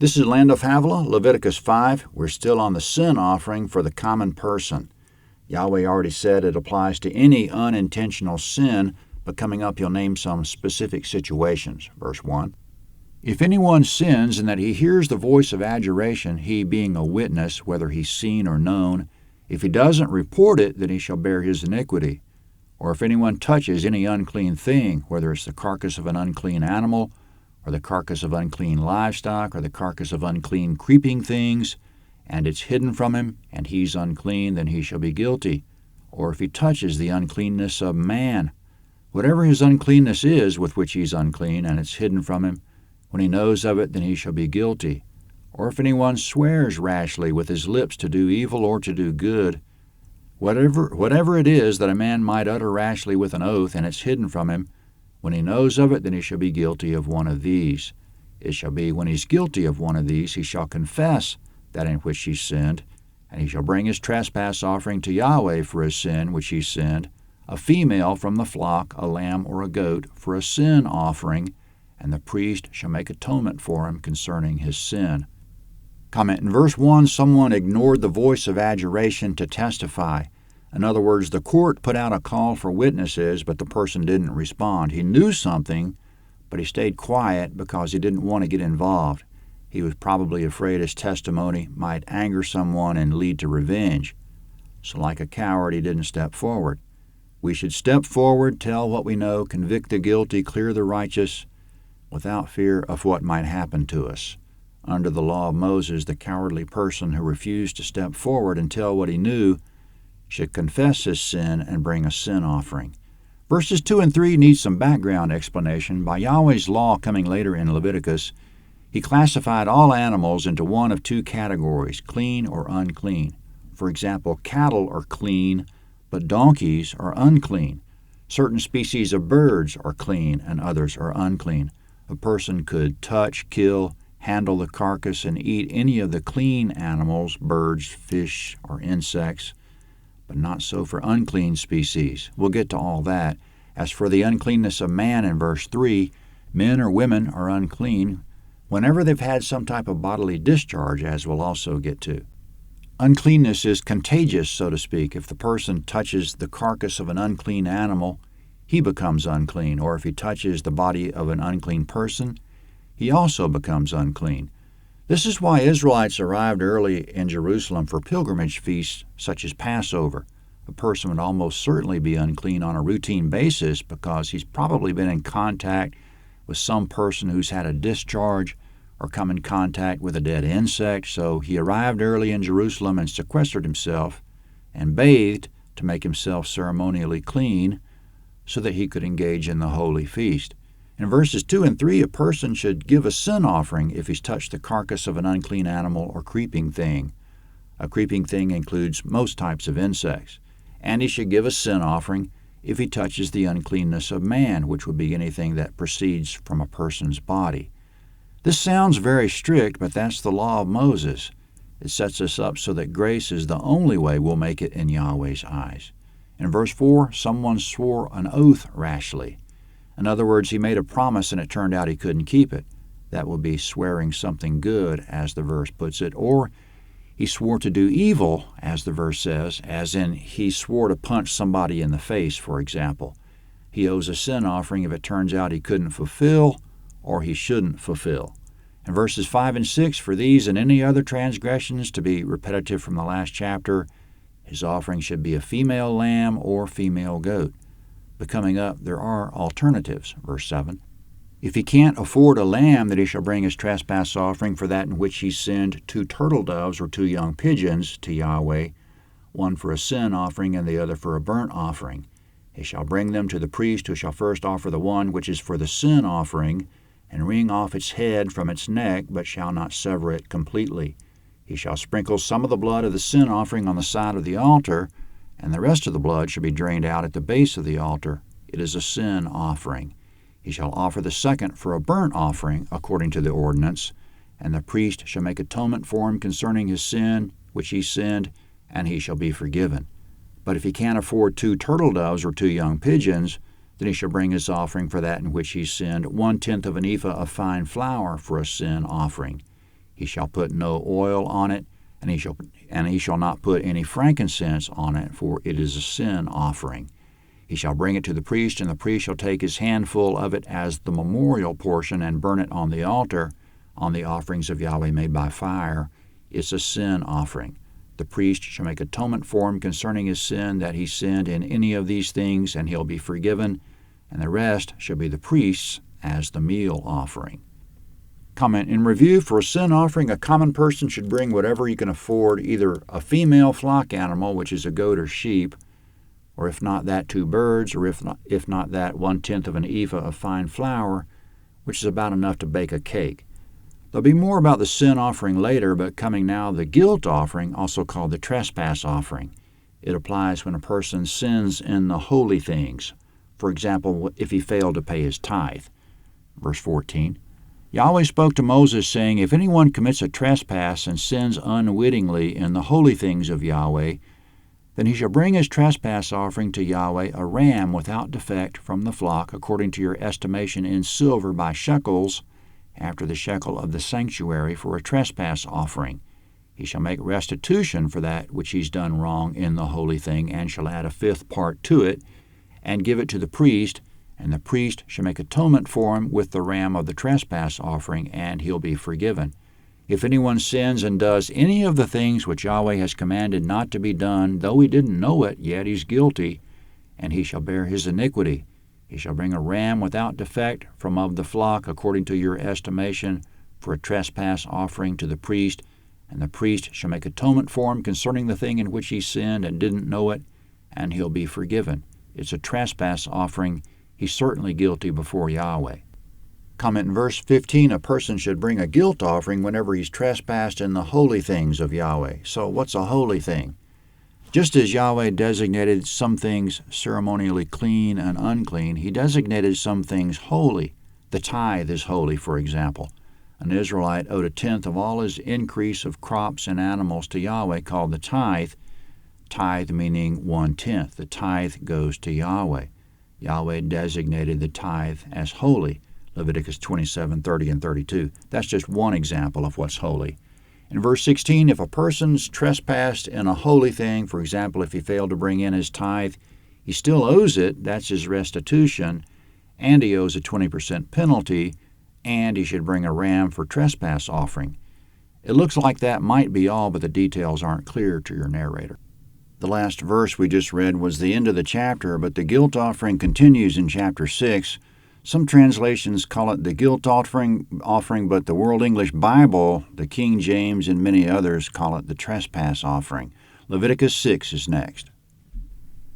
This is Land of Havilah, Leviticus 5. We're still on the sin offering for the common person. Yahweh already said it applies to any unintentional sin, but coming up he'll name some specific situations. Verse 1. If anyone sins in that he hears the voice of adjuration, he being a witness, whether he's seen or known, if he doesn't report it, then he shall bear his iniquity. Or if anyone touches any unclean thing, whether it's the carcass of an unclean animal, or the carcass of unclean livestock, or the carcass of unclean creeping things, and it's hidden from him, and he's unclean, then he shall be guilty. Or if he touches the uncleanness of man, whatever his uncleanness is with which he's unclean, and it's hidden from him, when he knows of it, then he shall be guilty. Or if anyone swears rashly with his lips to do evil or to do good, whatever it is that a man might utter rashly with an oath, and it's hidden from him, when he knows of it, then he shall be guilty of one of these. It shall be when he's guilty of one of these, he shall confess that in which he sinned, and he shall bring his trespass offering to Yahweh for his sin which he sinned, a female from the flock, a lamb or a goat, for a sin offering, and the priest shall make atonement for him concerning his sin. Comment: in verse 1, someone ignored the voice of adjuration to testify. In other words, the court put out a call for witnesses, but the person didn't respond. He knew something, but he stayed quiet because he didn't want to get involved. He was probably afraid his testimony might anger someone and lead to revenge. So like a coward, he didn't step forward. We should step forward, tell what we know, convict the guilty, clear the righteous, without fear of what might happen to us. Under the law of Moses, the cowardly person who refused to step forward and tell what he knew should confess his sin and bring a sin offering. Verses 2 and 3 need some background explanation. By Yahweh's law coming later in Leviticus, he classified all animals into one of two categories, clean or unclean. For example, cattle are clean, but donkeys are unclean. Certain species of birds are clean and others are unclean. A person could touch, kill, handle the carcass, and eat any of the clean animals, birds, fish, or insects, but not so for unclean species. We'll get to all that. As for the uncleanness of man in verse 3, men or women are unclean whenever they've had some type of bodily discharge, as we'll also get to. Uncleanness is contagious, so to speak. If the person touches the carcass of an unclean animal, he becomes unclean, or if he touches the body of an unclean person, he also becomes unclean. This is why Israelites arrived early in Jerusalem for pilgrimage feasts such as Passover. A person would almost certainly be unclean on a routine basis because he's probably been in contact with some person who's had a discharge or come in contact with a dead insect, so he arrived early in Jerusalem and sequestered himself and bathed to make himself ceremonially clean so that he could engage in the holy feast. In verses 2 and 3, a person should give a sin offering if he's touched the carcass of an unclean animal or creeping thing. A creeping thing includes most types of insects. And he should give a sin offering if he touches the uncleanness of man, which would be anything that proceeds from a person's body. This sounds very strict, but that's the law of Moses. It sets us up so that grace is the only way we'll make it in Yahweh's eyes. In verse 4, someone swore an oath rashly. In other words, he made a promise and it turned out he couldn't keep it. That would be swearing something good, as the verse puts it. Or he swore to do evil, as the verse says, as in he swore to punch somebody in the face, for example. He owes a sin offering if it turns out he couldn't fulfill or he shouldn't fulfill. In verses 5 and 6, for these and any other transgressions, to be repetitive from the last chapter, his offering should be a female lamb or female goat. But coming up, there are alternatives. Verse 7, if he can't afford a lamb, that he shall bring his trespass offering for that in which he sinned 2 turtle doves or 2 young pigeons to Yahweh, one for a sin offering and the other for a burnt offering. He shall bring them to the priest, who shall first offer the one which is for the sin offering, and wring off its head from its neck, but shall not sever it completely. He shall sprinkle some of the blood of the sin offering on the side of the altar, and the rest of the blood shall be drained out at the base of the altar. It is a sin offering. He shall offer the second for a burnt offering, according to the ordinance, and the priest shall make atonement for him concerning his sin which he sinned, and he shall be forgiven. But if he can't afford 2 turtle doves or 2 young pigeons, then he shall bring his offering for that in which he sinned 1/10 of an ephah of fine flour for a sin offering. He shall put no oil on it, and he shall not put any frankincense on it, for it is a sin offering. He shall bring it to the priest, and the priest shall take his handful of it as the memorial portion and burn it on the altar, on the offerings of Yahweh made by fire. It's a sin offering. The priest shall make atonement for him concerning his sin that he sinned in any of these things, and he'll be forgiven, and the rest shall be the priest's as the meal offering. Comment: in review, for a sin offering, a common person should bring whatever he can afford, either a female flock animal, which is a goat or sheep, or if not that, 2 birds, or if not that, 1/10 of an ephah of fine flour, which is about enough to bake a cake. There'll be more about the sin offering later, but coming now, the guilt offering, also called the trespass offering. It applies when a person sins in the holy things. For example, if he failed to pay his tithe. Verse 14, Yahweh spoke to Moses, saying, If anyone commits a trespass and sins unwittingly in the holy things of Yahweh, then he shall bring his trespass offering to Yahweh, a ram without defect from the flock, according to your estimation in silver by shekels, after the shekel of the sanctuary, for a trespass offering. He shall make restitution for that which he's done wrong in the holy thing, and shall add a 5th part to it, and give it to the priest, and the priest shall make atonement for him with the ram of the trespass offering, and he'll be forgiven. If anyone sins and does any of the things which Yahweh has commanded not to be done, though he didn't know it, yet he's guilty, and he shall bear his iniquity. He shall bring a ram without defect from of the flock, according to your estimation, for a trespass offering to the priest, and the priest shall make atonement for him concerning the thing in which he sinned and didn't know it, and he'll be forgiven. It's a trespass offering. He's certainly guilty before Yahweh. Comment in verse 15, a person should bring a guilt offering whenever he's trespassed in the holy things of Yahweh. So what's a holy thing? Just as Yahweh designated some things ceremonially clean and unclean, he designated some things holy. The tithe is holy, for example. An Israelite owed 1/10 of all his increase of crops and animals to Yahweh, called the tithe. Tithe meaning 1/10. The tithe goes to Yahweh. Yahweh designated the tithe as holy. Leviticus 27:30 and 32. That's just one example of what's holy. In verse 16, if a person's trespassed in a holy thing, for example, if he failed to bring in his tithe, he still owes it, that's his restitution, and he owes a 20% penalty, and he should bring a ram for trespass offering. It looks like that might be all, but the details aren't clear to your narrator. The last verse we just read was the end of the chapter, but the guilt offering continues in chapter 6. Some translations call it the guilt offering, but the World English Bible, the King James, and many others call it the trespass offering. Leviticus 6 is next.